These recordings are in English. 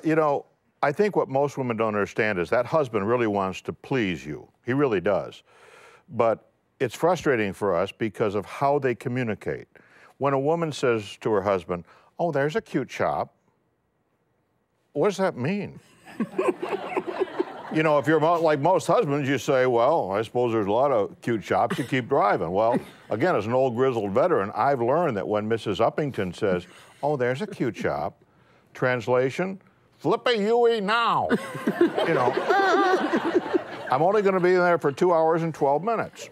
You know, I think what most women don't understand is that husband really wants to please you. He really does. But it's frustrating for us because of how they communicate. When a woman says to her husband, "Oh, there's a cute shop," what does that mean? You know, if you're like most husbands, you say, "Well, I suppose there's a lot of cute shops, you keep driving." Well, again, as an old grizzled veteran, I've learned that when Mrs. Uppington says, "Oh, there's a cute shop," translation, "Flippy Huey now." You know, I'm only going to be there for 2 hours and 12 minutes.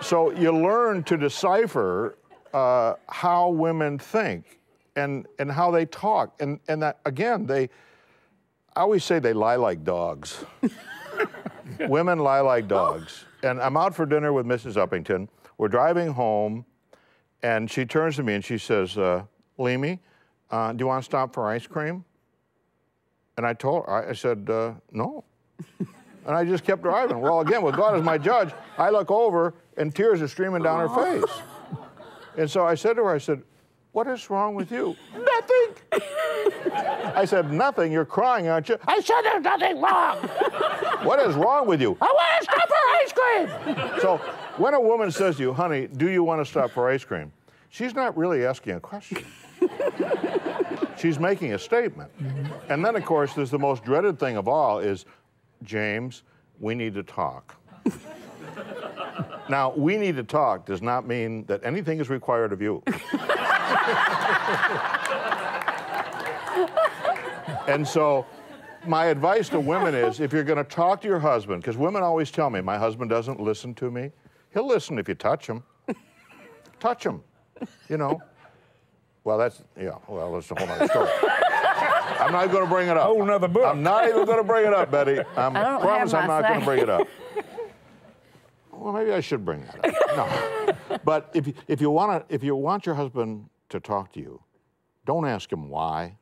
So you learn to decipher how women think and how they talk. And that, again, I always say they lie like dogs. Women lie like dogs. And I'm out for dinner with Mrs. Uppington. We're driving home, and she turns to me and she says, "Leamy, do you want to stop for ice cream?" And I told her, I said, "No." And I just kept driving. Well, again, with God as my judge, I look over and tears are streaming down her face. And so I said to her, I said, "What is wrong with you?" "Nothing." I said, "Nothing? You're crying, aren't you?" "I said there's nothing wrong." "What is wrong with you?" "I want to stop for ice cream." So when a woman says to you, "Honey, do you want to stop for ice cream?" she's not really asking a question. She's making a statement. And then, of course, there's the most dreaded thing of all is, "James, we need to talk." Now, "we need to talk" does not mean that anything is required of you. And so my advice to women is, if you're going to talk to your husband, because women always tell me, "My husband doesn't listen to me." He'll listen if you touch him. Touch him, you know. Well, that's a whole other story. I'm not going to bring it up. Whole nother book. I'm not even going to bring it up, Betty. I promise I'm not going to bring it up. Well, maybe I should bring that up. No. But if you want your husband to talk to you, don't ask him why.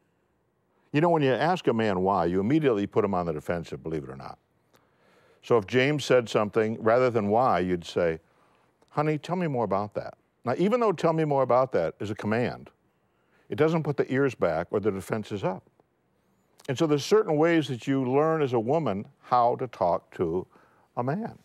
You know, when you ask a man why, you immediately put him on the defensive, believe it or not. So if James said something, rather than why, you'd say, "Honey, tell me more about that." Now, even though "tell me more about that" is a command, it doesn't put the ears back or the defenses up. And so there's certain ways that you learn as a woman how to talk to a man.